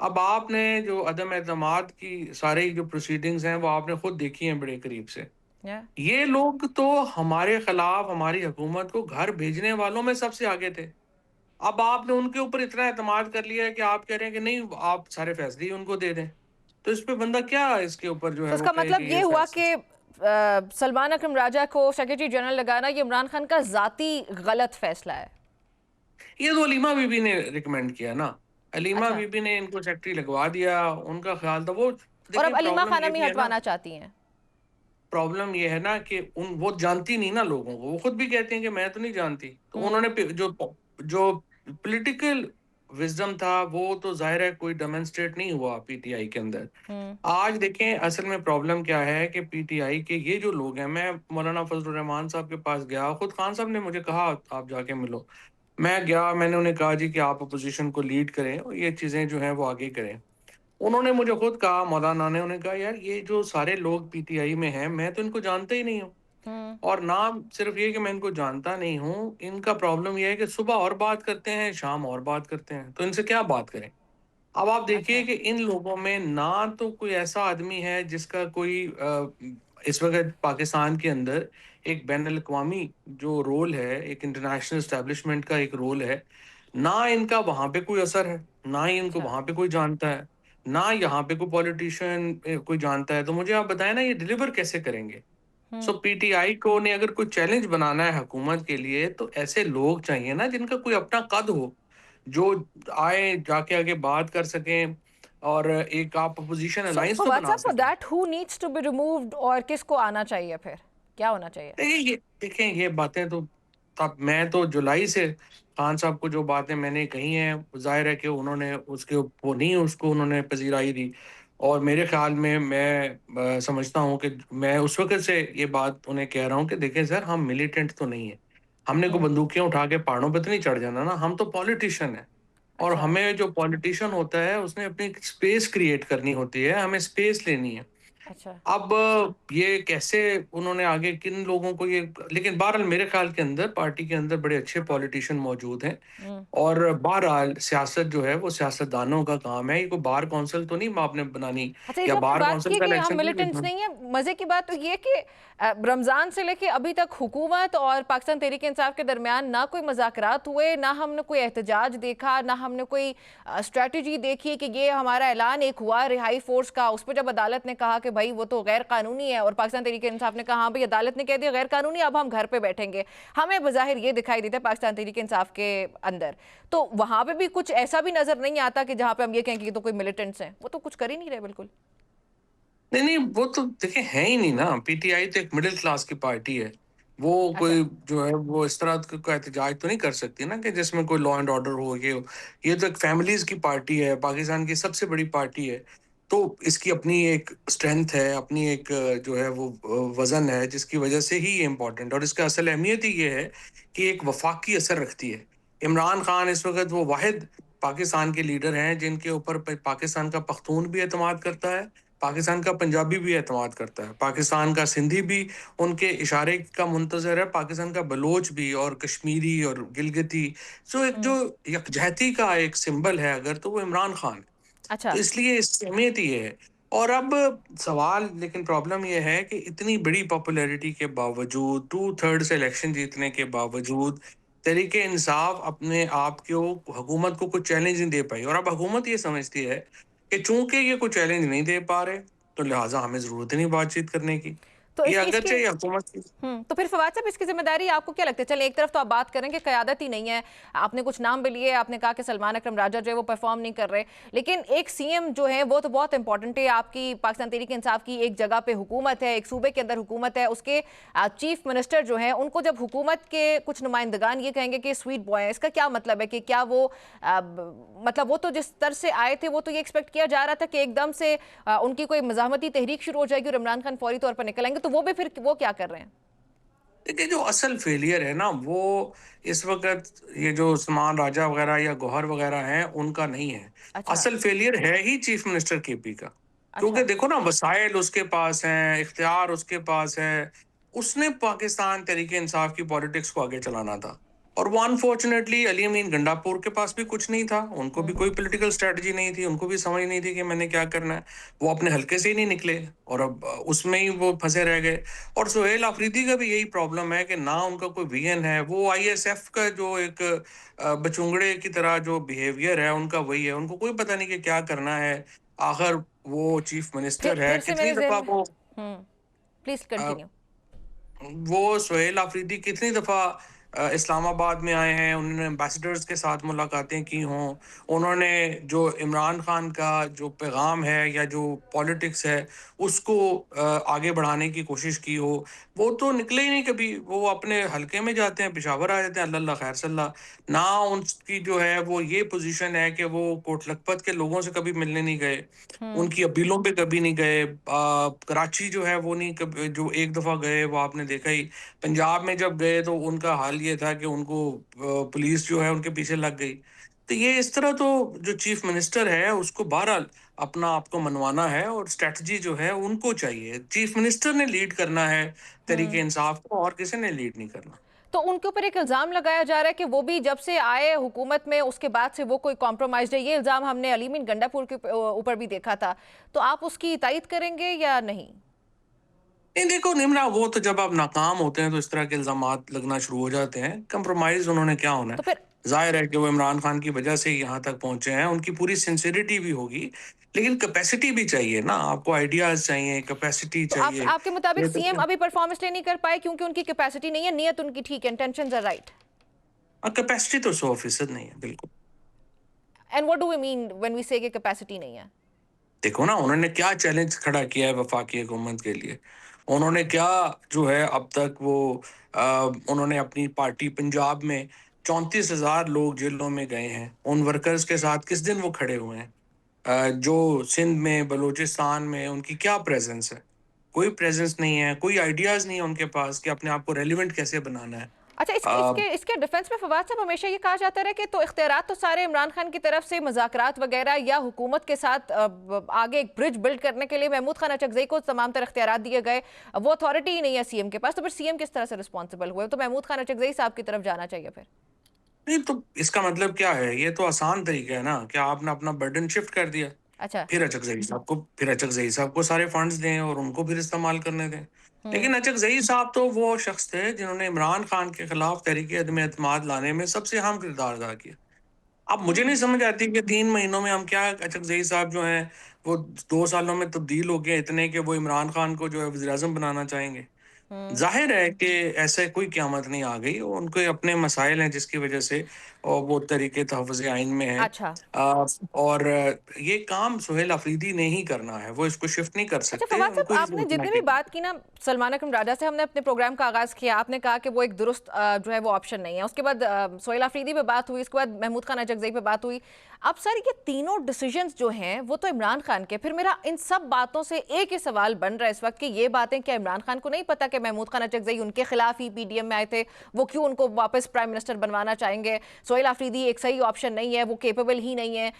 اب آپ نے جو عدم اعتماد کی ساری جو پروسیڈنگز ہیں وہ آپ نے خود دیکھی ہیں بڑے قریب سے. یا یہ لوگ تو ہمارے خلاف ہماری حکومت کو گھر بھیجنے والوں میں سب سے آگے تھے. اب آپ نے ان کے اوپر اتنا اعتماد کر لیا ہے کہ آپ کہہ رہے ہیں کہ نہیں آپ سارے فیصلے ہی ان کو دے دیں. تو اس پہ بندہ کیا اس کے اوپر جو ہے تو اس وہ کا کہے کہ مطلب یہ یہ ہوا فیصلہ. کہ سلمان اکرم راجہ کو سیکرٹری جنرل لگانا یہ عمران خان کا ذاتی غلط فیصلہ ہے؟ یہ تو علیمہ بی بی نے ریکمینڈ کیا نا. علیمہ اچھا، بی بی نے ان کو سیکٹری لگوا دیا. ان کا خیال تھا وہ. اور دیکھیں اب علیمہ پرابلم یہ خانم ہی بھی ہے نا. ہٹوانا چاہتی ہیں؟ پرابلم یہ ہے نا کہ وہ جانتی نہیں نا لوگوں کو. وہ خود بھی کہتے ہیں کہ میں تو نہیں جانتی. تو انہوں نے جو پولیٹیکل وزڈم تھا وہ تو ظاہر ہے کوئی ڈیمونسٹریٹ نہیں ہوا پی ٹی آئی کے اندر. آج دیکھیں اصل میں پرابلم کیا ہے کہ پی ٹی آئی کے یہ جو لوگ ہیں. میں مولانا فضل الرحمان صاحب کے پاس گیا. خود خان صاحب نے مجھے کہا آپ جا کے ملو. میں گیا. میں نے انہیں کہا جی کہ آپ اپوزیشن کو لیڈ کریں اور یہ چیزیں جو ہیں وہ آگے کریں. انہوں نے مجھے خود کہا مولانا نے انہیں کہا یار یہ جو سارے لوگ پی ٹی آئی میں ہیں میں تو ان کو جانتا ہی نہیں ہوں. اور نہ صرف یہ کہ میں ان کو جانتا نہیں ہوں. ان کا پرابلم یہ ہے کہ صبح اور بات کرتے ہیں شام اور بات کرتے ہیں. تو ان سے کیا بات کریں. اب آپ دیکھیے اچھا، کہ ان لوگوں میں نہ تو کوئی ایسا آدمی ہے جس کا کوئی اس وقت پاکستان کے اندر ایک بین الاقوامی جو رول ہے ایک انٹرنیشنل اسٹیبلشمنٹ کا ایک رول ہے. نہ ان کا وہاں پہ کوئی اثر ہے. نہ ہی ان کو اچھا، وہاں پہ کوئی جانتا ہے. نہ یہاں پہ کوئی پولیٹیشین کوئی جانتا ہے. تو مجھے آپ بتائیں نا یہ ڈیلیور کیسے کریں گے. سو پی ٹی آئی کو نے اگر کوئی چیلنج بنانا ہے حکومت کے لیے تو ایسے لوگ چاہیے نا جن کا کوئی اپنا قد ہو. جو آئے جا کے آگے بات کر سکیں اور ایک آپ اپوزیشن سو الائنس تو فواد بنا صاحب فار سکیں. That who needs to be removed, اور کس کو آنا چاہیے پھر؟ کیا ہونا چاہیے؟ دیکھیں یہ باتیں تو اب میں تو جولائی سے خان صاحب کو جو باتیں میں نے کہی ہیں ظاہر ہے کہ انہوں نے وہ نہیں اس کو انہوں نے پذیرائی دی. اور میرے خیال میں سمجھتا ہوں کہ میں اس وقت سے یہ بات انہیں کہہ رہا ہوں کہ دیکھیں سر ہم ملیٹنٹ تو نہیں ہیں. ہم نے کوئی بندوقیاں اٹھا کے پہاڑوں پہ تو نہیں چڑھ جانا نا. ہم تو پالیٹیشین ہیں. اور اچھا، ہمیں جو پالیٹیشین ہوتا ہے اس نے اپنی اسپیس کریٹ کرنی ہوتی ہے. ہمیں اسپیس لینی ہے. اچھا، اب یہ کیسے انہوں نے آگے کن لوگوں کو یہ. لیکن بہرحال میرے خیال کے اندر پارٹی کے اندر بڑے اچھے پالیٹیشین موجود ہیں. اور بہرحال سیاست جو ہے وہ سیاست دانوں کا کام ہے. یہ کوئی بار کونسل تو نہیں آپ نے بنانی اچھا یا جو آپ نے بار بات کونسل کی کا کہ ہم الیکشن نہیں ملیٹنٹس دیکھنا. نہیں ہیں، مزے کی بات تو یہ کہ رمضان سے لے کے ابھی تک حکومت اور پاکستان تحریک انصاف کے درمیان نہ کوئی مذاکرات ہوئے، نہ ہم نے کوئی احتجاج دیکھا، نہ ہم نے کوئی اسٹریٹجی دیکھی کہ یہ ہمارا اعلان ایک ہوا رہائی فورس کا. اس پہ جب عدالت نے کہا کہ بھائی وہ تو غیر قانونی ہے اور پاکستان تحریک انصاف نے کہا ہاں بھائی عدالت نے کہہ دیا غیر قانونی، اب ہم گھر پہ بیٹھیں گے. ہمیں بظاہر یہ دکھائی دیتا ہے پاکستان تحریک انصاف کے اندر. تو وہاں پہ بھی کچھ ایسا بھی نظر نہیں آتا کہ جہاں پہ ہم یہ کہیں کہ یہ تو کوئی ملیٹنٹس ہیں. وہ تو کچھ کر ہی نہیں رہے بالکل. نہیں وہ تو دیکھیں ہے ہی نہیں نا. پی ٹی آئی تو ایک مڈل کلاس کی پارٹی ہے. وہ اچھا، کوئی جو ہے وہ اس طرح کا احتجاج تو نہیں کر سکتی نا کہ جس میں کوئی لا اینڈ آرڈر ہو. یہ تو ایک فیملیز کی پارٹی ہے. پاکستان کی سب سے بڑی پارٹی ہے. تو اس کی اپنی ایک اسٹرینتھ ہے. اپنی ایک جو ہے وہ وزن ہے جس کی وجہ سے ہی یہ امپورٹنٹ. اور اس کا اصل اہمیت ہی یہ ہے کہ ایک وفاقی اثر رکھتی ہے. عمران خان اس وقت وہ واحد پاکستان کے لیڈر ہیں جن کے اوپر پاکستان کا پختون بھی اعتماد کرتا ہے. پاکستان کا پنجابی بھی اعتماد کرتا ہے. پاکستان کا سندھی بھی ان کے اشارے کا منتظر ہے. پاکستان کا بلوچ بھی اور کشمیری اور گلگتی. سو ایک جو یکجہتی کا ایک سمبل ہے اگر تو وہ عمران خان ہے. اچھا. تو اس لیے اس کی اہمیت یہ ہے. اور اب سوال لیکن پرابلم یہ ہے کہ اتنی بڑی پاپولیرٹی کے باوجود 2/3 سے الیکشن جیتنے کے باوجود تحریک انصاف اپنے آپ کو حکومت کو کوئی چیلنج نہیں دے پائی. اور اب حکومت یہ سمجھتی ہے کہ چونکہ یہ کوئی چیلنج نہیں دے پا رہے تو لہٰذا ہمیں ضرورت ہی نہیں بات چیت کرنے کی. تو یہ اس اگرچہ کی یہ حکومت کی. تو پھر فواد صاحب اس کی ذمہ داری آپ کو کیا لگتا ہے؟ چلیں ایک طرف تو آپ بات کریں کہ قیادت ہی نہیں ہے. آپ نے کچھ نام بھی لیے. آپ نے کہا کہ سلمان اکرم راجہ جو ہے وہ پرفارم نہیں کر رہے. لیکن ایک سی ایم جو ہے وہ تو بہت امپورٹنٹ ہے. آپ کی پاکستان تحریک انصاف کی ایک جگہ پہ حکومت ہے، ایک صوبے کے اندر حکومت ہے. اس کے چیف منسٹر جو ہیں ان کو جب حکومت کے کچھ نمائندگان یہ کہیں گے کہ سویٹ بوائے ہیں، اس کا کیا مطلب ہے؟ کہ کیا وہ مطلب وہ تو جس طرح سے آئے تھے وہ تو یہ ایکسپیکٹ کیا جا رہا تھا کہ ایک دم سے ان کی کوئی مزاحمتی تحریک شروع ہو جائے گی اور عمران خان فوری طور پر نکل آئیں گے. تو وہ بھی پھر وہ کیا کر رہے ہیں؟ دیکھیں جو اصل فیلئر ہے نا وہ اس وقت یہ جو سلمان راجہ وغیرہ یا گوہر وغیرہ ہیں ان کا نہیں ہے. اچھا، اصل فیلئر ہے ہی چیف منسٹر کے پی کا. اچھا، کیونکہ دیکھو نا وسائل اس کے پاس ہیں، اختیار اس کے پاس ہے. اس نے پاکستان تحریک انصاف کی پالیٹکس کو آگے چلانا تھا. اور وہ انفارچونیٹلی علی امین گنڈاپور کے پاس بھی کچھ نہیں تھا، ان کو بھی کوئی پولیٹیکل اسٹریٹجی نہیں تھی، ان کو بھی سمجھ نہیں تھی کہ میں نے کیا کرنا ہے، وہ اپنے حلقے سے ہی نہیں نکلے اور اب اس میں ہی وہ پھنسے رہ گئے. اور سہیل آفریدی کا بھی یہی پرابلم ہے کہ نہ ان کا کوئی ویژن ہے، وہ آئی ایس ایف کا جو ایک بچونگڑے کی طرح جو بیہیویئر ہے ان کا وہی ہے، ان کو کوئی پتہ نہیں کہ کیا کرنا ہے. آخر وہ چیف منسٹر ہے، پھر سے کتنی میرے ذہن دفعہ میں وہ پلیز کنٹینیو. وہ سہیل آفریدی کتنی دفعہ اسلام آباد میں آئے ہیں، انہوں نے ایمبیسڈرز کے ساتھ ملاقاتیں کی ہوں، انہوں نے جو عمران خان کا جو پیغام ہے یا جو پالیٹکس ہے اس کو آگے بڑھانے کی کوشش کی ہو، وہ تو نکلے ہی نہیں کبھی. وہ اپنے حلقے میں جاتے ہیں، پشاور آ جاتے ہیں، اللہ اللہ خیر صلی اللہ. نہ ان کی جو ہے وہ یہ پوزیشن ہے کہ وہ کوٹ لکھپت کے لوگوں سے کبھی ملنے نہیں گئے، ان کی اپیلوں پہ کبھی نہیں گئے. کراچی جو ہے وہ نہیں کبھی، جو ایک دفعہ گئے وہ آپ نے دیکھا ہی. پنجاب میں جب گئے تو ان کا حال یہ تھا کہ ان کو پولیس جو ہے ان کے پیچھے لگ گئی. تو یہ اس طرح تو جو چیف منسٹر ہے اس کو بہرحال اپنا آپ کو منوانا ہے، اور اسٹریٹجی جو ہے ان کو چاہیے. چیف منسٹر نے لیڈ کرنا ہے تحریک انصاف کو، اور کسی نے لیڈ نہیں کرنا. تو ان کے اوپر ایک الزام لگایا جا رہا ہے کہ وہ بھی جب سے آئے حکومت میں اس کے بعد سے وہ کوئی کمپرومائزڈ ہے. یہ الزام ہم نے علی امین گنڈاپور کے اوپر بھی دیکھا تھا، تو آپ اس کی تائید کریں گے یا نہیں؟ نہیں دیکھو نمرا، وہ تو جب آپ ناکام ہوتے ہیں تو اس طرح کے الزامات لگنا شروع ہو جاتے ہیں. کمپرومائز انہوں نے کیا ہونا تو ہے؟ پھر ظاہر ہے کہ وہ عمران خان کی وجہ سے یہاں تک پہنچے ہیں، ان کی پوری سنسیریٹی بھی ہوگی، لیکن کیپیسٹی بھی چاہیے نا. آپ کو آئیڈیاز چاہیے، کیپیسٹی تو چاہیے. آپ کے مطابق سی ایم ابھی پرفارمنس نہیں کر پائے کیونکہ ان کی کیپیسٹی نہیں ہے، نیت ان کی ٹھیک ہے، انٹینشنز آر رائٹ؟ کیپیسٹی تو 100% نہیں ہے بالکل. And what do we mean when we say کہ کیپیسٹی نہیں ہے؟ دیکھو نا انہوں نے کیا چیلنج کھڑا کیا ہے وفاقی حکومت کے لیے. انہوں نے کیا جو ہے اب تک وہ انہوں نے اپنی پارٹی پنجاب میں 34,000 لوگ جیلوں میں گئے ہیں، ان ورکرز کے ساتھ کس دن وہ کھڑے ہوئے ہیں؟ جو سندھ میں، بلوچستان میں ان کی کیا پریزنس ہے؟ کوئی پریزنس نہیں ہے، کوئی آئیڈیاز نہیں ہے ان کے پاس کہ اپنے آپ کو ریلیونٹ کیسے بنانا ہے. اچھا، اس کے ڈیفنس میں فواد صاحب ہمیشہ یہ کہا جاتا ہے کہ تو اختیارات تو سارے عمران خان کی طرف سے مذاکرات وغیرہ یا حکومت کے ساتھ آگے ایک برج بلڈ کرنے کے لیے محمود خان اچکزئی کو تمام تر اختیارات دیے گئے، وہ اتھارٹی ہی نہیں ہے سی ایم کے پاس. تو پھر سی ایم کس طرح سے رسپانسبل ہوئے؟ تو محمود خان اچکزئی صاحب کی طرف جانا چاہیے پھر. نہیں تو اس کا مطلب کیا ہے؟ یہ تو آسان طریقہ ہے نا کہ آپ نے اپنا برڈن شفٹ کر دیا. اچھا. پھر اچکزئی صاحب کو سارے فنڈز دیں اور ان کو پھر استعمال کرنے دیں. لیکن اچکزئی صاحب تو وہ شخص تھے جنہوں نے عمران خان کے خلاف تحریک عدم اعتماد لانے میں سب سے اہم کردار ادا کیا. اب مجھے نہیں سمجھ آتی کہ 3 مہینوں میں ہم کیا، اچکزئی صاحب جو ہیں وہ 2 سالوں میں تبدیل ہو گئے اتنے کہ وہ عمران خان کو جو ہے وزیر اعظم بنانا چاہیں گے. ظاہر ہے کہ ایسے کوئی قیامت نہیں آ گئی، ان کے اپنے مسائل ہیں جس کی وجہ سے وہ طریقے تحفظ آئین میں ہیں. اچھا اور یہ کام سہیل آفریدی نے ہی کرنا ہے، وہ اس کو شفٹ نہیں کر اچھا سکتے. فواد ان صاحب، کو ہی آپ نے جتنی بھی بات کی نا سلمان اکرم راجہ سے، ہم نے اپنے پروگرام کا آغاز کیا، آپ نے کہا کہ وہ ایک درست جو ہے وہ آپشن نہیں ہے. اس کے بعد سہیل آفریدی پہ بات ہوئی، اس کے بعد محمود خان اچکزئی پہ بات ہوئی. اب سر یہ تینوں ڈیسیجنز جو ہیں وہ تو عمران خان کے. پھر میرا ان سب باتوں سے ایک ہی سوال بن رہا ہے اس وقت کہ یہ باتیں کیا عمران خان کو نہیں پتا کہ محمود خان اچکزئی ان کے خلاف ہی پی ڈی ایم میں آئے تھے؟ وہ کیوں ان کو واپس پرائم منسٹر بنوانا چاہیں گے؟ سہیل آفریدی ایک صحیح آپشن نہیں ہے، وہ کیپیبل ہی نہیں ہے،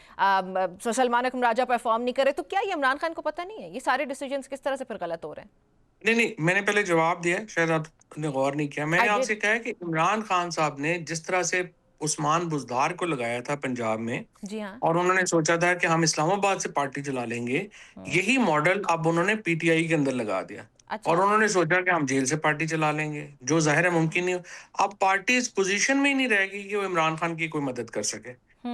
سلمان اکرم راجہ پرفارم نہیں کرے. تو کیا یہ عمران خان کو پتہ نہیں ہے؟ یہ سارے ڈیسیجنز کس طرح سے پھر غلط ہو رہے ہیں؟ نہیں میں نے پہلے جواب دیا، شاید آپ نے غور نہیں کیا. میں نے I آپ did. سے کہا کہ عمران خان صاحب نے جس طرح سے عثمان بزدار کو لگایا تھا پنجاب میں، جی ہاں. اور انہوں نے سوچا تھا کہ ہم اسلام آباد سے پارٹی چلا لیں گے، یہی ماڈل اب انہوں نے پی ٹی آئی کے اندر لگا دیا. اور اچھا. انہوں نے سوچا کہ ہم جیل سے پارٹی چلا لیں گے، جو ظاہر ہے ممکن نہیں. اب پارٹی اس پوزیشن میں ہی نہیں رہے گی کہ وہ عمران خان کی کوئی مدد کر سکے،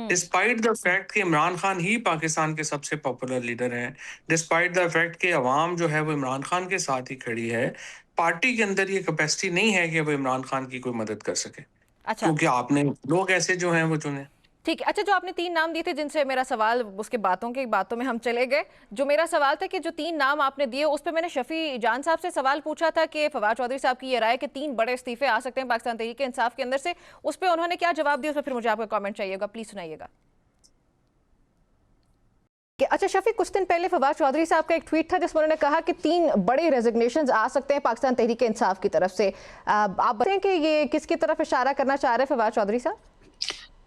ڈسپائٹ دا فیکٹ کہ عمران خان ہی پاکستان کے سب سے پاپولر لیڈر ہیں، ڈسپائٹ دا فیکٹ کہ عوام جو ہے وہ عمران خان کے ساتھ ہی کھڑی ہے. پارٹی کے اندر یہ کیپیسٹی نہیں ہے کہ وہ عمران خان کی کوئی مدد کر سکے، اچھا کیونکہ آپ نے لوگ ایسے جو ہیں وہ چنے. ٹھیک ہے. اچھا، جو آپ نے 3 نام دیے تھے جن سے میرا سوال اس کے باتوں میں ہم چلے گئے، جو میرا سوال تھا کہ جو 3 نام آپ نے دیے اس پہ میں نے شفیع جان صاحب سے سوال پوچھا تھا کہ فواد چودھری صاحب کی یہ رائے کہ 3 بڑے استعفے آ سکتے ہیں پاکستان تحریک انصاف کے اندر سے، اس پہ انہوں نے کیا جواب دیا؟ اس پہ پھر مجھے آپ کا کامنٹ چاہیے گا، پلیز سنائیے گا. اچھا شفیع، کچھ دن پہلے فواد چودھری صاحب کا ایک ٹویٹ تھا جس میں انہوں نے کہا کہ 3 بڑے ریزگنیشنز آ سکتے ہیں پاکستان تحریک انصاف کی طرف سے. آپ بتائیں کہ یہ کس کی طرف اشارہ کرنا چاہ رہے ہیں فواد چودھری صاحب؟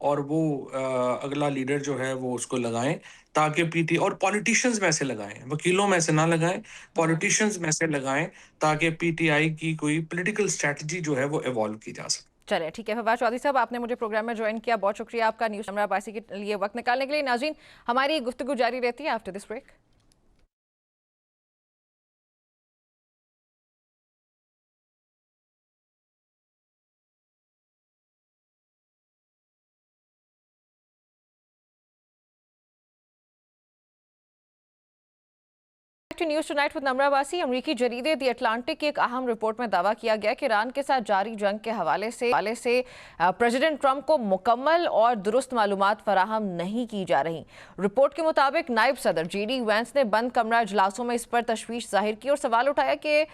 اور وہ اگلا لیڈر جو ہے وہ اس کو لگائیں، تاکہ پی ٹی اور پولیٹیشنز میں سے لگائیں، وکیلوں میں سے نہ لگائیں، پولیٹیشنز میں سے لگائیں، تاکہ پی ٹی آئی کی کوئی پولیٹیکل اسٹریٹجی جو ہے وہ ایوالو کی جا سکے۔ چلے ٹھیک ہے، فواد چودھری صاحب آپ نے مجھے پروگرام میں جوائن کیا، بہت شکریہ آپ کا نیوز نمرہ باسی کے لیے وقت نکالنے کے لیے۔ ناظرین ہماری گفتگو جاری رہتی ہے after this break. News tonight with Nimra Basi. امریکی جریدے دی اٹلانٹک کی ایک اہم رپورٹ میں دعویٰ کیا گیا کہ ایران کے ساتھ جاری جنگ کے حوالے سے پریزیڈنٹ ٹرمپ کو مکمل اور درست معلومات فراہم نہیں کی جا رہی۔ رپورٹ کے مطابق نائب صدر جے ڈی وینس نے بند کمرہ اجلاسوں میں اس پر تشویش ظاہر کی اور سوال اٹھایا کہ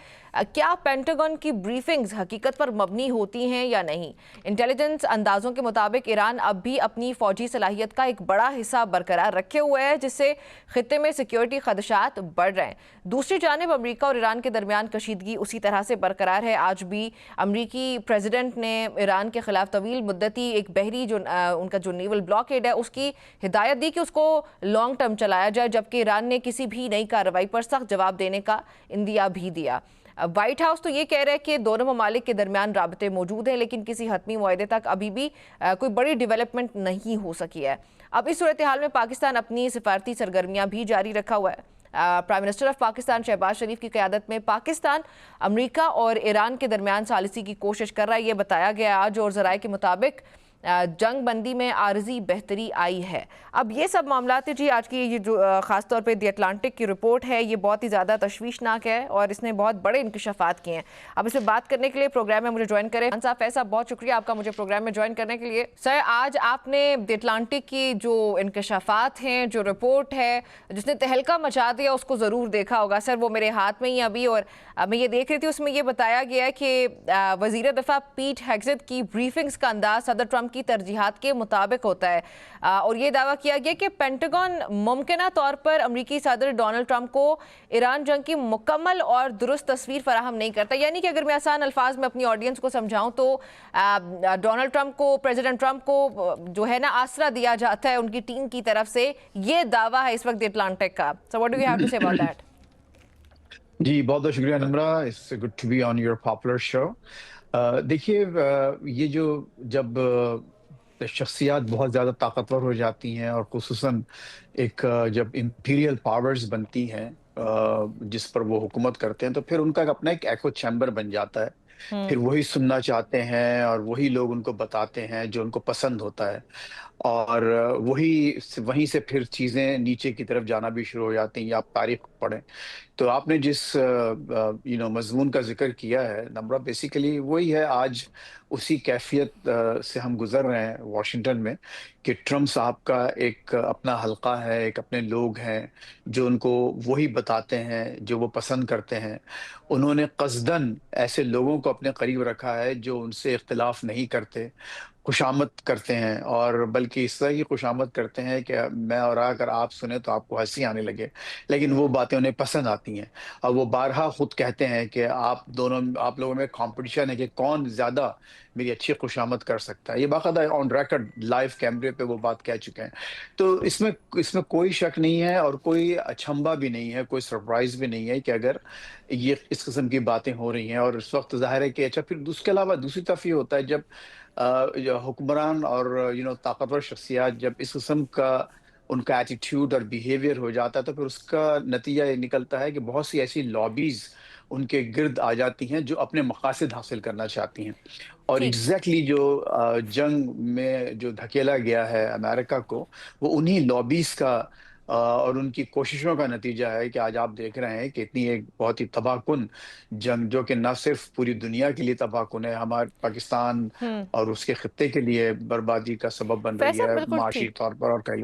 کیا پینٹاگن کی بریفنگز حقیقت پر مبنی ہوتی ہیں یا نہیں۔ انٹیلیجنس اندازوں کے مطابق ایران اب بھی اپنی فوجی صلاحیت کا ایک بڑا حصہ برقرار رکھے ہوئے ہے، جس سے خطے میں سیکیورٹی خدشات بڑھ رہے ہیں۔ دوسری جانب امریکہ اور ایران کے درمیان کشیدگی اسی طرح سے برقرار ہے۔ آج بھی امریکی پریزیڈنٹ نے ایران کے خلاف طویل مدتی ایک بحری ان کا جو نیول بلاکیڈ ہے اس کی ہدایت دی کہ اس کو لانگ ٹرم چلایا جائے، جبکہ ایران نے کسی بھی نئی کارروائی پر سخت جواب دینے کا عندیہ بھی دیا۔ وائٹ ہاؤس تو یہ کہہ رہا ہے کہ دونوں ممالک کے درمیان رابطے موجود ہیں، لیکن کسی حتمی معاہدے تک ابھی بھی کوئی بڑی ڈیولپمنٹ نہیں ہو سکی ہے۔ اب اس صورتحال میں پاکستان اپنی سفارتی سرگرمیاں بھی جاری رکھا ہوا ہے۔ Prime minister of Pakistan Shehbaz Sharif کی قیادت میں پاکستان امریکہ اور ایران کے درمیان ثالثی کی کوشش کر رہا ہے، یہ بتایا گیا آج، اور ذرائع کے مطابق جنگ بندی میں عارضی بہتری آئی ہے۔ اب یہ سب معاملات جی آج کی یہ جو خاص طور پہ دی اٹلانٹک کی رپورٹ ہے، یہ بہت ہی زیادہ تشویشناک ہے اور اس نے بہت بڑے انکشافات کیے ہیں۔ اب اس پہ بات کرنے کے لیے پروگرام میں مجھے جوائن کریں خان صاحب، فیض صاحب بہت شکریہ آپ کا مجھے پروگرام میں جوائن کرنے کے لیے۔ سر آج آپ نے دی اٹلانٹک کی جو انکشافات ہیں، جو رپورٹ ہے جس نے تہلکہ مچا دیا، اس کو ضرور دیکھا ہوگا۔ سر وہ میرے ہاتھ میں ہی ابھی، اور میں یہ دیکھ رہی تھی، اس میں یہ بتایا گیا ہے کہ وزیر دفاع پیٹ ہیگزیت کی بریفنگز کا انداز صدر ٹرمپ کی ترجیحات کے مطابق ہوتا ہے، اور یہ دعویٰ کیا گیا کہ پینٹاگن ممکنہ طور پر امریکی صدر ڈونلڈ ٹرمپ کو ایران جنگ کی مکمل اور درست تصویر فراہم نہیں کرتا۔ یعنی کہ اگر میں آسان الفاظ میں اپنی آڈینس کو سمجھاؤں تو ڈونلڈ ٹرمپ کو، پریزیڈنٹ ٹرمپ کو جو ہے نا آسرا دیا جاتا ہے ان کی ٹیم کی طرف سے، یہ دعویٰ ہے اس وقت دی اٹلانٹک کا۔ So what do you have to say about that? جی بہت بہت شکریہ Nimra, it's good to be on your popular show. دیکھیے یہ جو جب شخصیات بہت زیادہ طاقتور ہو جاتی ہیں، اور خصوصاً ایک جب امپیریل پاورز بنتی ہیں جس پر وہ حکومت کرتے ہیں، تو پھر ان کا اپنا ایک ایکو چیمبر بن جاتا ہے۔ پھر وہی سننا چاہتے ہیں اور وہی لوگ ان کو بتاتے ہیں جو ان کو پسند ہوتا ہے، اور وہیں سے پھر چیزیں نیچے کی طرف جانا بھی شروع ہو جاتی ہیں۔ یا آپ تاریخ پڑھیں تو آپ نے جس مضمون کا ذکر کیا ہے نمرہ، بیسیکلی وہی ہے۔ آج اسی کیفیت سے ہم گزر رہے ہیں واشنگٹن میں، کہ ٹرمپ صاحب کا ایک اپنا حلقہ ہے، ایک اپنے لوگ ہیں جو ان کو وہی بتاتے ہیں جو وہ پسند کرتے ہیں۔ انہوں نے قصداً ایسے لوگوں کو اپنے قریب رکھا ہے جو ان سے اختلاف نہیں کرتے، خوشامد کرتے ہیں، اور بلکہ اس طرح کی خوشامد کرتے ہیں کہ میں اور اگر آپ سنیں تو آپ کو ہنسی آنے لگے، لیکن وہ باتیں انہیں پسند آتی ہیں۔ اور وہ بارہا خود کہتے ہیں کہ آپ لوگوں میں کمپٹیشن ہے کہ کون زیادہ میری اچھی خوشامد کر سکتا ہے۔ یہ باقاعدہ آن ریکارڈ لائیو کیمرے پہ وہ بات کہہ چکے ہیں۔ تو اس میں کوئی شک نہیں ہے اور کوئی اچھمبا بھی نہیں ہے، کوئی سرپرائز بھی نہیں ہے کہ اگر یہ اس قسم کی باتیں ہو رہی ہیں۔ اور اس وقت ظاہر ہے کہ اچھا، پھر اس کے علاوہ دوسری طرف یہ ہوتا ہے جب حکمران اور طاقتور شخصیات جب اس قسم کا ان کا ایٹیٹیوڈ اور بیہیویئر ہو جاتا ہے، تو پھر اس کا نتیجہ یہ نکلتا ہے کہ بہت سی ایسی لابیز ان کے گرد آ جاتی ہیں جو اپنے مقاصد حاصل کرنا چاہتی ہیں۔ اور ایگزیکٹلی جو جنگ میں جو دھکیلا گیا ہے امریکہ کو، وہ انہی لابیز کا اور ان کی کوششوں کا نتیجہ ہے کہ آج آپ دیکھ رہے ہیں کہ اتنی ایک بہت ہی تباہ کن جنگ، جو کہ نہ صرف پوری دنیا کے لیے تباہ کن ہے، ہمارے پاکستان اور اس کے خطے کے لیے بربادی کا سبب بن رہی ہے، معاشی طور پر اور کئی۔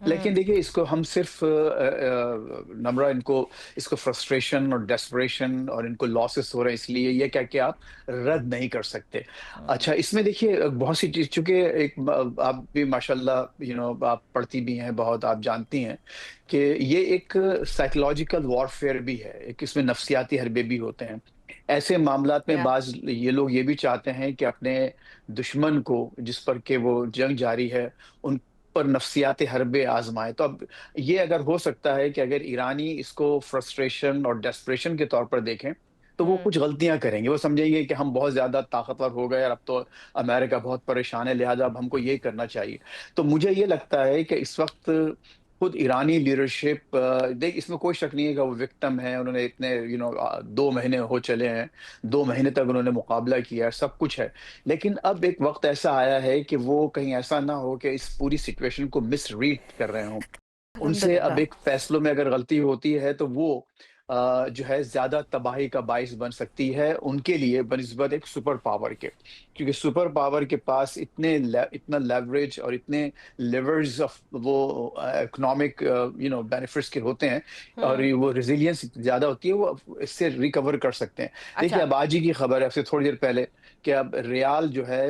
لیکن دیکھیے اس کو ہم صرف نمرہ اس کو فرسٹریشن اور ڈیسپریشن اور ان کو لاسز ہو رہے ہیں اس لیے یہ کہہ کے آپ رد نہیں کر سکتے. اچھا اس میں دیکھیے بہت سی چیز، چونکہ ایک آپ بھی ماشاءاللہ آپ پڑھتی بھی ہیں بہت، آپ جانتی ہیں کہ یہ ایک سائیکولوجیکل وارفیئر بھی ہے، ایک اس میں نفسیاتی حربے بھی ہوتے ہیں. ایسے معاملات میں یا بعض یہ لوگ یہ بھی چاہتے ہیں کہ اپنے دشمن کو جس پر کہ وہ جنگ جاری ہے ان پر نفسیات حربے آزمائے. تو اب یہ اگر ہو سکتا ہے کہ اگر ایرانی اس کو فرسٹریشن اور ڈیسپریشن کے طور پر دیکھیں تو وہ کچھ غلطیاں کریں گے، وہ سمجھیں گے کہ ہم بہت زیادہ طاقتور ہو گئے اور اب تو امریکہ بہت پریشان ہے لہٰذا اب ہم کو یہ کرنا چاہیے. تو مجھے یہ لگتا ہے کہ اس وقت خود ایرانی لیڈرشپ، دیکھ اس میں کوئی شک نہیں ہے کہ وہ وکٹم ہے، انہوں نے اتنے 2 مہینے ہو چلے ہیں، 2 مہینے تک انہوں نے مقابلہ کیا ہے، سب کچھ ہے. لیکن اب ایک وقت ایسا آیا ہے کہ وہ کہیں ایسا نہ ہو کہ اس پوری سچویشن کو مس ریڈ کر رہے ہوں. ان سے اب الحمدللہ. ایک فیصلوں میں اگر غلطی ہوتی ہے تو وہ جو ہے زیادہ تباہی کا باعث بن سکتی ہے ان کے لیے بنسبت ایک سپر پاور کے، کیونکہ سپر پاور کے پاس اتنا لیوریج اور اتنے لیورز آف وہ اکنامک بینیفٹس کے ہوتے ہیں اور وہ ریزیلینس زیادہ ہوتی ہے، وہ اس سے ریکور کر سکتے ہیں. دیکھیے اچھا. اب آج ہی کی خبر ہے، اب سے تھوڑی دیر پہلے، کہ اب ریال جو ہے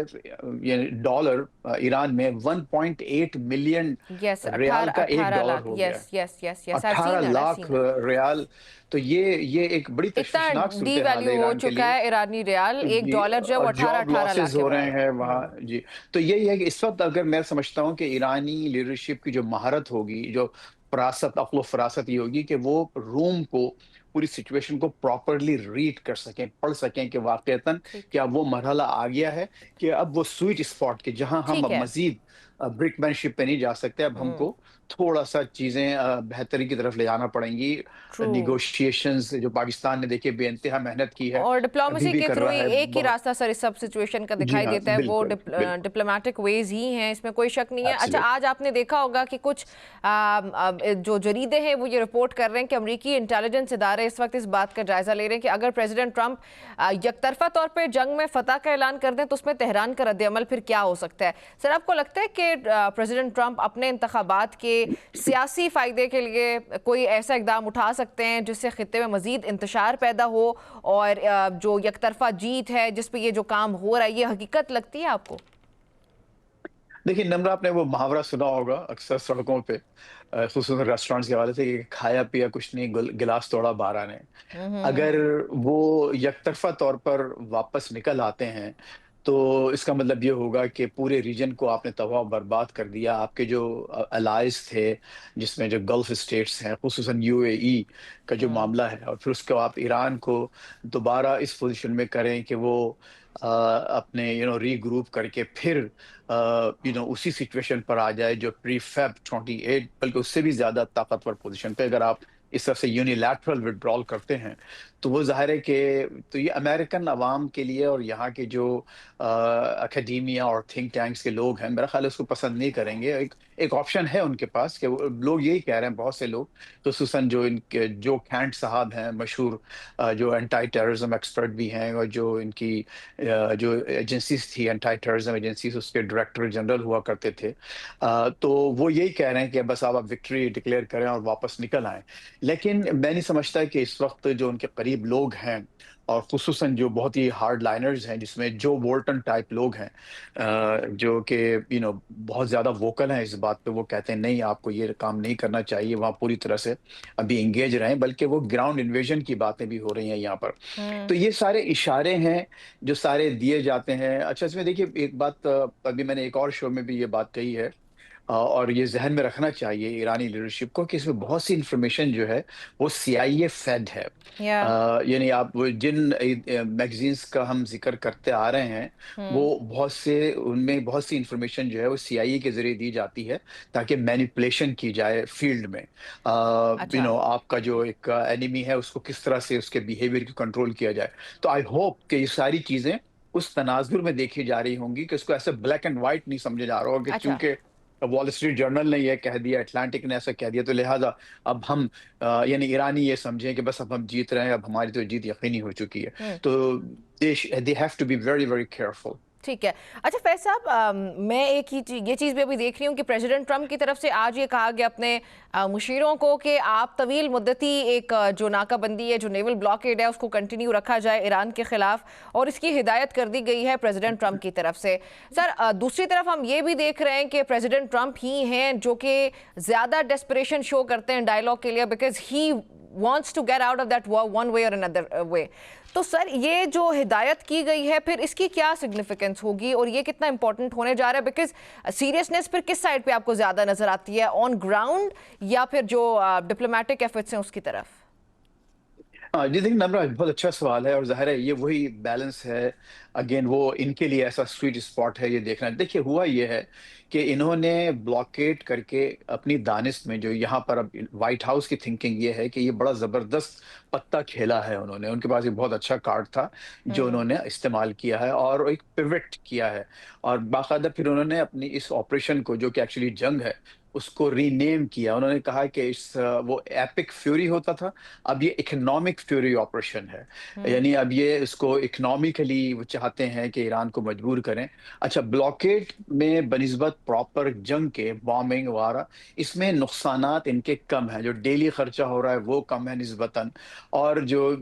یعنی ڈالر ایران میں 1.8 ملین یس. ریال کا 1 18 ڈالر لاکھ. ہو گیا ہے. یس یس یس یس. I've 18 seen that, I've lakh seen that. ریال. تو یہ ایک بڑی تشویشناک اتنا ڈی صورتحال ہے ویلیو ہو ایران کے چکا لیے. ہے ایرانی ریال، ایک جی، ڈالر جو ہے اور وہ جاب 18 لاسز لاکھ کے ہو رہے برابر. ہیں وہاں. جی، تو یہی ہے کہ اس وقت اگر میں سمجھتا ہوں کہ ایرانی لیڈرشپ کی جو مہارت ہوگی، جو فراست، عقل و فراست یہ ہوگی کہ وہ روم کو، پوری سچویشن کو پراپرلی ریڈ کر سکیں، پڑھ سکیں کہ واقعتاً ٹھیک. کہ اب وہ مرحلہ آ گیا ہے کہ اب وہ سوئٹ اسپاٹ کے جہاں ہم ٹھیک اب ہے. مزید برک مین شپ پہ نہیں جا سکتے، اب ہم کو تھوڑا سا چیزیں بہتری کی طرف لے جانا پڑیں گی. ٹرو. نیگوشیشنز جو پاکستان نے دیکھے بے انتہا محنت کی ہے، اور ابھی ڈپلومیسی بھی کے کر تھرو رہا ہی ہے ایک ہی بہت. راستہ سر اس سب سچویشن کا جی دکھائی ہاں، دیتا ہے، وہ بالکل بالکل، ڈپلومیٹک ویز ہی ہیں، اس میں کوئی شک نہیں ہے. اچھا ایبسلیوٹ. آج آپ نے دیکھا ہوگا کہ کچھ جو جریدے ہیں وہ یہ رپورٹ کر رہے ہیں کہ امریکی انٹیلیجنس ادارے اس وقت اس بات کا جائزہ لے رہے ہیں کہ اگر پریزیڈنٹ ٹرمپ یک طرفہ طور پہ جنگ میں فتح کا اعلان کر دیں تو اس میں تہران کا رد عمل پھر کیا ہو سکتا ہے. سر آپ کو لگتا ہے کہ پریزیڈنٹ ٹرمپ اپنے انتخابات کے سیاسی فائدے کے لیے کوئی ایسا اقدام اٹھا سکتے ہیں جس سے خطے میں مزید انتشار پیدا ہو اور جو یک طرفہ جیت ہے جس پہ یہ جو کام ہو رہا ہے یہ حقیقت لگتی ہے آپ کو؟ دیکھیے نمرہ، آپ نے وہ محاورہ سنا ہوگا اکثر سڑکوں پہ، خصوصاً ریسٹورینٹس کے حوالے سے، کہ کھایا پیا کچھ نہیں، گلاس توڑا 12 نے. اگر وہ یک طرفہ طور پر واپس نکل آتے ہیں تو اس کا مطلب یہ ہوگا کہ پورے ریجن کو آپ نے تباہ و برباد کر دیا. آپ کے جو الائز تھے جس میں جو گلف اسٹیٹس ہیں، خصوصاً UAE کا جو معاملہ ہے، اور پھر اس کو آپ ایران کو دوبارہ اس پوزیشن میں کریں کہ وہ اپنے ری گروپ کر کے پھر اسی سچویشن پر آ جائے جو پری فیب 28، بلکہ اس سے بھی زیادہ طاقتور پوزیشن پہ اگر آپ اس طرح سے یونیلیٹرل وڈرال کرتے ہیں تو وہ ظاہر ہے کہ تو یہ امریکن عوام کے لیے اور یہاں کے جو اکیڈیمیا اور تھنک ٹینکس کے لوگ ہیں، میرا خیال ہے اس کو پسند نہیں کریں گے. ایک آپشن ہے ان کے پاس کہ لوگ یہی کہہ رہے ہیں، بہت سے لوگ، خصوصاً جو ان کے جو کھینٹ صاحب ہیں، مشہور جو اینٹائی ٹیررزم ایکسپرٹ بھی ہیں، اور جو ان کی جو ایجنسیز تھی، اینٹائی ٹیررزم ایجنسیز، اس کے ڈائریکٹر جنرل ہوا کرتے تھے، تو وہ یہی کہہ رہے ہیں کہ بس آپ وکٹری ڈکلیئر کریں اور واپس نکل آئیں. لیکن میں نہیں سمجھتا کہ اس وقت جو ان کے قریب لوگ ہیں، اور خصوصاً جو بہت ہی ہارڈ لائنرز ہیں، جس میں جو بولٹن ٹائپ لوگ ہیں، جو کہ بہت زیادہ ووکل ہیں اس بات پہ، وہ کہتے ہیں نہیں، آپ کو یہ کام نہیں کرنا چاہیے، وہاں پوری طرح سے ابھی انگیج رہیں، بلکہ وہ گراؤنڈ انویژن کی باتیں بھی ہو رہی ہیں یہاں پر. تو یہ سارے اشارے ہیں جو سارے دیے جاتے ہیں. اچھا اس میں دیکھیے ایک بات، ابھی میں نے ایک اور شو میں بھی یہ بات کہی ہے، اور یہ ذہن میں رکھنا چاہیے ایرانی لیڈرشپ کو، کہ اس میں بہت سی انفارمیشن جو ہے وہ CIA فیڈ ہے. یعنی آپ جن میگزینس کا ہم ذکر کرتے آ رہے ہیں، وہ بہت سے ان میں بہت سی انفارمیشن جو ہے وہ CIA کے ذریعے دی جاتی ہے تاکہ مینیپولیشن کی جائے فیلڈ میں. اچھا. آپ کا جو ایک اینیمی ہے اس کو کس طرح سے اس کے بیہیویئر کو کنٹرول کیا جائے. تو آئی ہوپ کہ یہ ساری چیزیں اس تناظر میں دیکھی جا رہی ہوں گی، کہ اس کو ایسے بلیک اینڈ وائٹ نہیں سمجھا جا رہا ہوگا کہ اچھا. چونکہ وال اسٹریٹ جرنل نے یہ کہہ دیا، اٹلانٹک نے ایسا کہہ دیا، تو لہٰذا اب ہم یعنی ایرانی یہ سمجھیں کہ بس اب ہم جیت رہے ہیں، اب ہماری تو جیت یقینی ہو چکی ہے. تو they have to be very very careful. ٹھیک ہے. اچھا فیض صاحب، میں ایک ہی یہ چیز بھی ابھی دیکھ رہی ہوں کہ پریزیڈنٹ ٹرمپ کی طرف سے آج یہ کہا گیا اپنے مشیروں کو کہ آپ طویل مدتی ایک جو ناکہ بندی ہے، جو نیول بلاکیڈ ہے، اس کو کنٹینیو رکھا جائے ایران کے خلاف، اور اس کی ہدایت کر دی گئی ہے پریزیڈنٹ ٹرمپ کی طرف سے. سر دوسری طرف ہم یہ بھی دیکھ رہے ہیں کہ پریزیڈنٹ ٹرمپ ہی ہیں جو کہ زیادہ ڈیسپریشن شو کرتے ہیں ڈائیلاگ کے لیے، because he wants to get out of that war one way or another way. تو سر یہ جو ہدایت کی گئی ہے پھر اس کی کیا سگنیفیکنس ہوگی اور یہ کتنا امپورٹنٹ ہونے جا رہا ہے؟ بیکاز سیریسنس پھر کس سائڈ پہ آپ کو زیادہ نظر آتی ہے، آن گراؤنڈ یا پھر جو ڈپلومیٹک ایفرٹس ہیں اس کی طرف؟ جی دیکھیں نمرہ، بہت اچھا سوال ہے، اور ظاہر ہے یہ وہی بیلنس ہے. اگین وہ ان کے لیے ایسا سویٹ اسپاٹ ہے یہ دیکھنا. دیکھیے ہوا یہ ہے کہ انہوں نے بلاکیٹ کر کے اپنی دانست میں جو یہاں پر اب وائٹ ہاؤس کی تھنکنگ یہ ہے کہ یہ بڑا زبردست پتہ کھیلا ہے انہوں نے. ان کے پاس ایک بہت اچھا کارڈ تھا جو انہوں نے استعمال کیا ہے اور ایک پیوٹ کیا ہے، اور باقاعدہ پھر انہوں نے اپنی اس آپریشن کو جو کہ ایکچولی جنگ ہے اس کو ری نیم کیا. انہوں نے کہا کہ وہ ایپک فیوری ہوتا تھا، اب یہ اکنامک فیوری آپریشن ہے. یعنی اب یہ اس کو اکنامیکلی وہ چاہتے ہیں کہ ایران کو مجبور کریں. اچھا، بلاکیٹ میں بنسبت پراپر جنگ کے بامبنگ وغیرہ اس میں نقصانات ان کے کم ہیں، جو ڈیلی خرچہ ہو رہا ہے وہ کم ہے نسبتاً، اور جو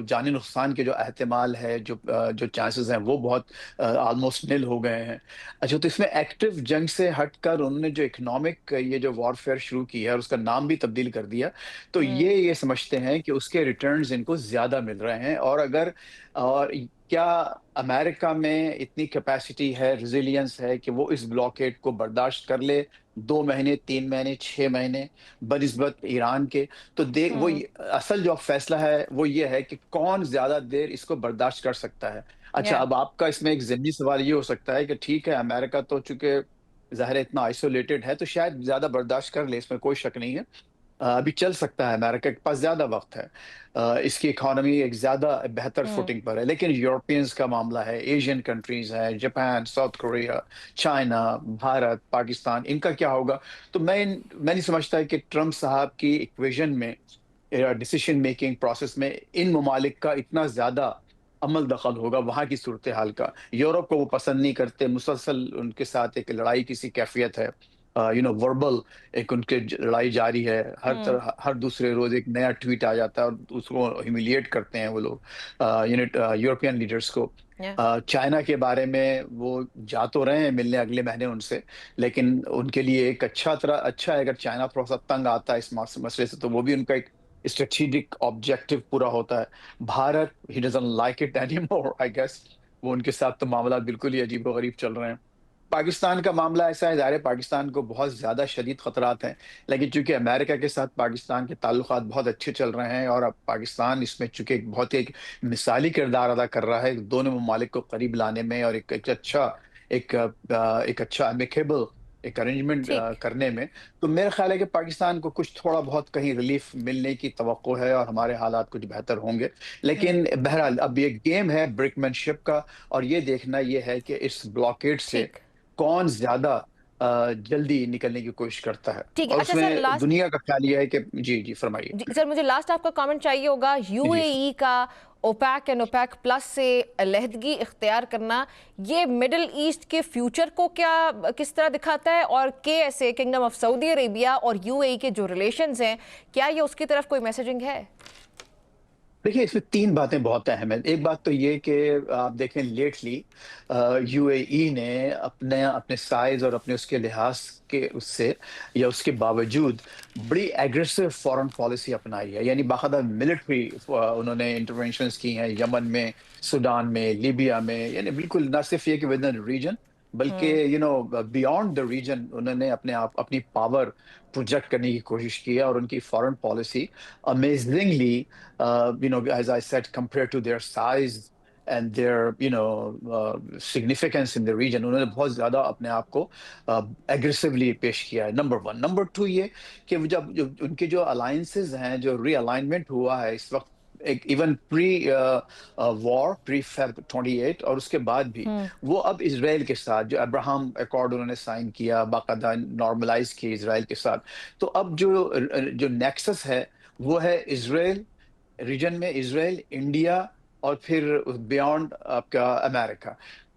جانی نقصان کے جو احتمال ہے، جو چانسز ہیں وہ بہت آلموسٹ نل ہو گئے ہیں. اچھا، تو اس میں ایکٹیو جنگ سے ہٹ کر انہوں نے جو اکنامک یہ جو وارفیئر شروع کی ہے اور اس کا نام بھی تبدیل کر دیا، تو یہ سمجھتے ہیں کہ اس کے ریٹرنز ان کو زیادہ مل رہے ہیں. اور کیا امریکہ میں اتنی کیپیسٹی ہے، ریزیلینس ہے کہ وہ اس بلاکیٹ کو برداشت کر لے 2 مہینے، 3 مہینے، 6 مہینے بنسبت ایران کے؟ تو وہ اصل جو فیصلہ ہے وہ یہ ہے کہ کون زیادہ دیر اس کو برداشت کر سکتا ہے. اچھا، اب آپ کا اس میں ایک ضمنی سوال یہ ہو سکتا ہے کہ ٹھیک ہے امریکہ تو چونکہ ظاہر اتنا آئسولیٹڈ ہے تو شاید زیادہ برداشت کر لے، اس میں کوئی شک نہیں ہے. ابھی چل سکتا ہے، امریکہ کے پاس زیادہ وقت ہے، اس کی اکانومی ایک زیادہ بہتر فوٹنگ پر ہے. لیکن یورپینز کا معاملہ ہے، ایشین کنٹریز ہیں، Japan, South Korea, China, Bharat, Pakistan, ان کا کیا ہوگا؟ تو میں نہیں سمجھتا کہ ٹرمپ صاحب کی ایکویژن میں، ڈیسیشن میکنگ پروسیس میں ان ممالک کا اتنا زیادہ عمل دخل ہوگا وہاں کی صورتحال کا. یورپ کو وہ پسند نہیں کرتے، مسلسل ان کے ساتھ ایک لڑائی کی سی کیفیت ہے، وربل ایک ان کے لڑائی جاری ہے. ہر دوسرے روز ایک نیا ٹویٹ آ جاتا ہے اور اس کو ہیومیلیٹ کرتے ہیں وہ لوگ یورپین لیڈرز کو. چائنا کے بارے میں وہ جا تو رہے ہیں ملنے اگلے مہینے ان سے، لیکن ان کے لیے ایک اچھا ہے اگر چائنا تھوڑا سا تنگ آتا ہے اس مسئلے سے تو وہ بھی ان کا ایک اسٹریٹجک آبجیکٹو پورا ہوتا ہے. Bharat he doesn't like it any more I guess, وہ ان کے ساتھ تو معاملات بالکل ہی عجیب و غریب چل رہے ہیں. پاکستان کا معاملہ ایسا ہے، ظاہر ہے پاکستان کو بہت زیادہ شدید خطرات ہیں، لیکن چونکہ امریکہ کے ساتھ پاکستان کے تعلقات بہت اچھے چل رہے ہیں اور اب پاکستان اس میں چونکہ بہت ایک مثالی کردار ادا کر رہا ہے دونوں ممالک کو قریب لانے میں اور ایک اچھا امیکیبل ایک ارینجمنٹ کرنے میں، تو میرا خیال ہے کہ پاکستان کو کچھ تھوڑا بہت کہیں ریلیف ملنے کی توقع ہے اور ہمارے حالات کچھ بہتر ہوں گے. لیکن بہرحال اب یہ گیم ہے برکمین شپ کا، اور یہ دیکھنا یہ ہے کہ اس بلاکیٹ سے کون زیادہ جلدی نکلنے کی کوشش کرتا ہے. ٹھیک ہے. اور اچھا اس میں سر، دنیا کا خیال یہ ہے کہ جی فرمائیے. جی سر، مجھے لاسٹ آپ کا کامنٹ چاہیے ہوگا. یو اے ای کا اوپیک اینڈ اوپیک پلس سے علیحدگی اختیار کرنا، یہ مڈل ایسٹ کے فیوچر کو کس طرح دکھاتا ہے، اور KSA kingdom of Saudi Arabia اور یو اے ای کے جو ریلیشنز ہیں، کیا یہ اس کی طرف کوئی میسیجنگ ہے؟ دیکھیں اس میں 3 باتیں بہت اہم ہیں. ایک بات تو یہ کہ آپ دیکھیں لیٹلی یو اے ای نے اپنے سائز اور اپنے اس کے لحاظ کے اس سے یا اس کے باوجود بڑی ایگریسو فورن پالیسی اپنائی ہے. یعنی باقاعدہ ملٹری انہوں نے انٹرونشنز کی ہیں یمن میں، سوڈان میں، لیبیا میں، یعنی بالکل نہ صرف یہ کہ ود ان ریجن بلکہ بیانڈ دا ریجن انہوں نے اپنی پاور پروجیکٹ کرنے کی کوشش کی ہے. اور ان کی foreign policy amazingly as I said, compared to their size and their significance in the region, انہوں نے بہت زیادہ اپنے آپ کو ایگریسولی پیش کیا ہے. نمبر 1. نمبر 2 یہ کہ جب ان کے جو الائنسز ہیں، جو ری الائنمنٹ ہوا ہے اس وقت، ایون پری فیب 28 اور اس کے بعد بھی، وہ اب اسرائیل کے ساتھ جو ابراہم ایکارڈ انہوں نے سائن کیا، باقاعدہ نارملائز کی اسرائیل کے ساتھ. تو اب جو نیکسس ہے وہ ہے اسرائیل ریجن میں، اسرائیل، انڈیا اور پھر بیونڈ آپ کا امریکہ.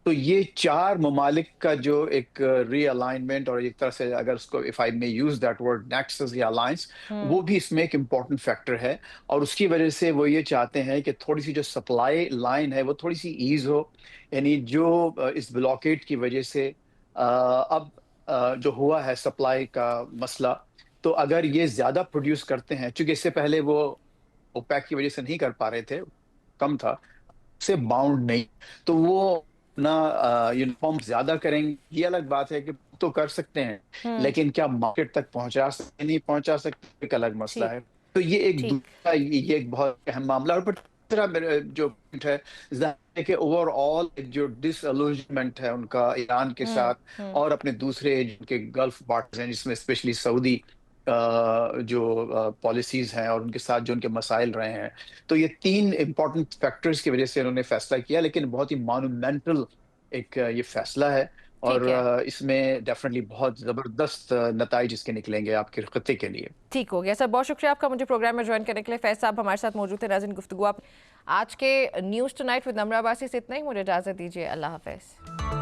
تو یہ 4 ممالک کا جو ایک ری الائنمنٹ اور ایک طرح سے اگر اس کو اف آئی میں یوز دیٹ ورڈ نیکسس یا الائنس، وہ بھی اس میں ایک امپورٹنٹ فیکٹر ہے. اور اس کی وجہ سے وہ یہ چاہتے ہیں کہ تھوڑی سی جو سپلائی لائن ہے وہ تھوڑی سی ایز ہو. یعنی جو اس بلاکیٹ کی وجہ سے اب جو ہوا ہے سپلائی کا مسئلہ، تو اگر یہ زیادہ پروڈیوس کرتے ہیں، چونکہ اس سے پہلے وہ اوپیک کی وجہ سے نہیں کر پا رہے تھے، کم تھا، سے باؤنڈ نہیں، تو وہ اپنا یونیفارم زیادہ کریں گے. یہ الگ بات ہے کہ تو کر سکتے ہیں، لیکن کیا مارکیٹ تک پہنچا سکتے نہیں پہنچا سکتے ایک الگ مسئلہ ہے. تو یہ ایک دوسرا، یہ ایک بہت اہم معاملہ. اور تیسرا میرا جو پوائنٹ ہے ظاہر ہے کہ اوور آل جو ڈس الوجمنٹ ہے ان کا ایران کے ساتھ اور اپنے دوسرے جن کے گلف پارٹنرز ہیں، جس میں اسپیشلی سعودی جو پالیسیز ہیں اور ان کے ساتھ جو ان کے مسائل رہے ہیں. تو یہ 3 امپورٹنٹ فیکٹرز کی وجہ سے انہوں نے فیصلہ کیا، لیکن بہت ہی مانومینٹل ایک یہ فیصلہ ہے. اور اس میں ڈیفینیٹلی بہت زبردست نتائج اس کے نکلیں گے آپ کے خطے کے لیے. ٹھیک ہو گیا سر، بہت شکریہ آپ کا مجھے پروگرام میں جوائن کرنے کے لیے. فیض صاحب ہمارے ساتھ موجود تھے. ناظرین، گفتگو آپ آج کے news two night with Nimra Abbasi سے اتنا ہی. مجھے اجازت دیجیے. اللہ حافظ.